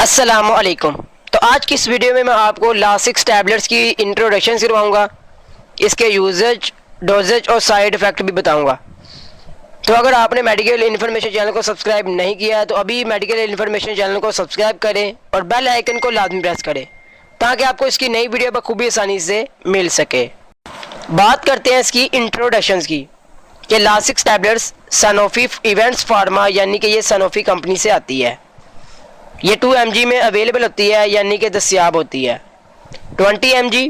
अस्सलामुअलैकुम। तो आज की इस वीडियो में मैं आपको लासिक्स टैबलेट्स की इंट्रोडक्शन करवाऊंगा, इसके यूजेज, डोजेज और साइड इफ़ेक्ट भी बताऊंगा। तो अगर आपने मेडिकल इन्फॉर्मेशन चैनल को सब्सक्राइब नहीं किया है तो अभी मेडिकल इन्फॉर्मेशन चैनल को सब्सक्राइब करें और बेल आइकन को लाजमी प्रेस करें ताकि आपको इसकी नई वीडियो बखूबी आसानी से मिल सके। बात करते हैं इसकी इंट्रोडक्शन की कि Lasix tablets Sanofi events pharma यानी कि ये सनोफी कंपनी से आती है। ये 2 mg में अवेलेबल होती है यानी कि दस्याब होती है। 20 mg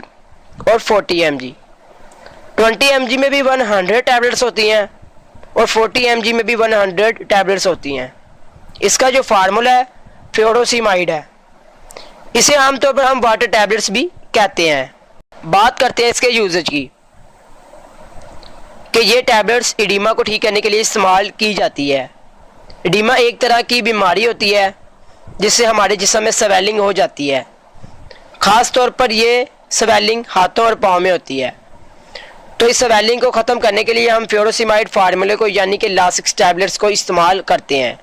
और 40 mg। 20 mg में भी 100 टैबलेट्स होती हैं और 40 mg में भी 100 टैबलेट्स होती हैं। इसका जो फार्मूला है फ्यूरोसिमाइड है। इसे आमतौर पर हम वाटर टैबलेट्स भी कहते हैं। बात करते हैं इसके यूजेज की कि ये टैबलेट्स एडिमा को ठीक करने के लिए इस्तेमाल की जाती है। एडिमा एक तरह की बीमारी होती है जिससे हमारे जिस्म में स्वेलिंग हो जाती है। ख़ास तौर पर ये स्वेलिंग हाथों और पाँव में होती है। तो इस स्वेलिंग को ख़त्म करने के लिए हम फ्यूरोसिमाइड फार्मूले को यानी कि लासिक्स टैबलेट्स को इस्तेमाल करते हैं।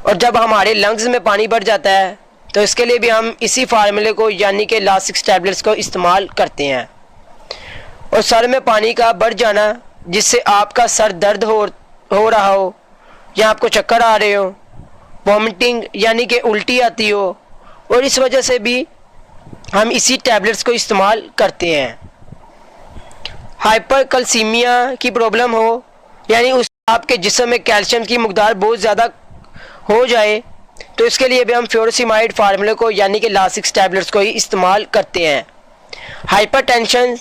और जब हमारे लंग्स में पानी भर जाता है तो इसके लिए भी हम इसी फार्मूले को यानी कि लासिक्स टैबलेट्स को इस्तेमाल करते हैं। और सर में पानी का बढ़ जाना जिससे आपका सर दर्द हो रहा हो या आपको चक्कर आ रहे हो, वॉमिटिंग यानी कि उल्टी आती हो, और इस वजह से भी हम इसी टैबलेट्स को इस्तेमाल करते हैं। हाइपरकैल्सीमिया की प्रॉब्लम हो यानी उस आपके जिस्म में कैल्शियम की मकदार बहुत ज़्यादा हो जाए तो इसके लिए भी हम फ्यूरोसिमाइड फार्मूले को यानी कि लासिक्स टैबलेट्स को ही इस्तेमाल करते हैं। हाइपरटेंशन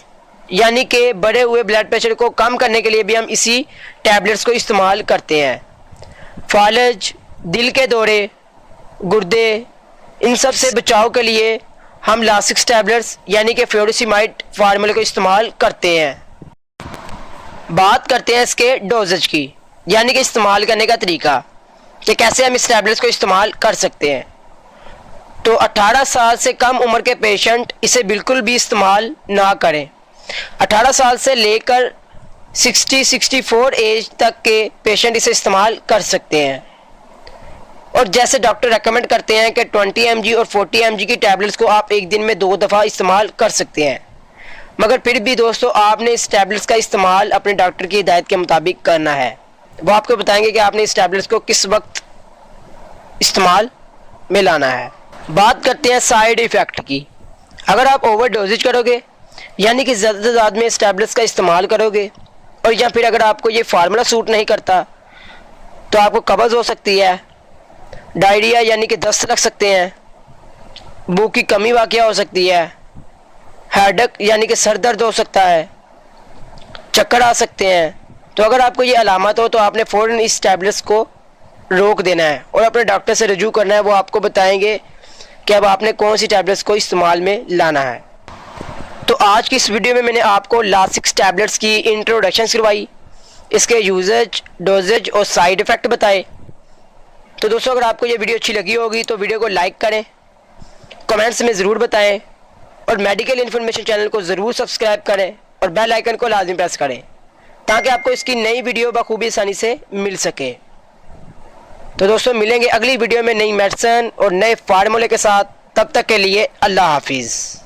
यानी कि बढ़े हुए ब्लड प्रेशर को कम करने के लिए भी हम इसी टैबलेट्स को इस्तेमाल करते हैं। फालज, दिल के दौरे, गुर्दे, इन सब से बचाव के लिए हम लासिक्स टैबलेट्स यानी कि फ्यूरोसिमाइड फार्मूले को इस्तेमाल करते हैं। बात करते हैं इसके डोजेज की यानी कि इस्तेमाल करने का तरीका कि कैसे हम इस टैबलेट्स को इस्तेमाल कर सकते हैं। तो 18 साल से कम उम्र के पेशेंट इसे बिल्कुल भी इस्तेमाल ना करें। 18 साल से लेकर 60-64 एज तक के पेशेंट इसे इस्तेमाल कर सकते हैं। और जैसे डॉक्टर रेकमेंड करते हैं कि 20 mg और 40 mg की टैबलेट्स को आप एक दिन में 2 दफ़ा इस्तेमाल कर सकते हैं। मगर फिर भी दोस्तों आपने इस टैबलेट्स का इस्तेमाल अपने डॉक्टर की हिदायत के मुताबिक करना है। वो आपको बताएंगे कि आपने इस टैबलेट्स को किस वक्त इस्तेमाल में लाना है। बात करते हैं साइड इफ़ेक्ट की। अगर आप ओवर डोजेज करोगे यानी कि ज़्यादा तादाद में इस टैबलेट्स का इस्तेमाल करोगे और या फिर अगर आपको ये फार्मूला सूट नहीं करता तो आपको कब्ज़ हो सकती है, डायरिया यानी कि दस्त लग सकते हैं, भूख की कमी वाक़या हो सकती है, हेडेक यानी कि सर दर्द हो सकता है, चक्कर आ सकते हैं। तो अगर आपको ये अलामत हो तो आपने फ़ौरन इस टैबलेट्स को रोक देना है और अपने डॉक्टर से रजू करना है। वो आपको बताएंगे कि अब आपने कौन सी टैबलेट्स को इस्तेमाल में लाना है। तो आज की इस वीडियो में मैंने आपको लासिक्स टैबलेट्स की इंट्रोडक्शन करवाई, इसके यूजेज, डोजेज और साइड इफ़ेक्ट बताए। तो दोस्तों अगर आपको ये वीडियो अच्छी लगी होगी तो वीडियो को लाइक करें, कमेंट्स में ज़रूर बताएं और मेडिकल इन्फॉर्मेशन चैनल को ज़रूर सब्सक्राइब करें और बेल आइकन को लाजमी प्रेस करें ताकि आपको इसकी नई वीडियो बखूबी आसानी से मिल सके। तो दोस्तों मिलेंगे अगली वीडियो में नई मेडिसिन और नए फार्मूले के साथ। तब तक के लिए अल्लाह हाफिज़।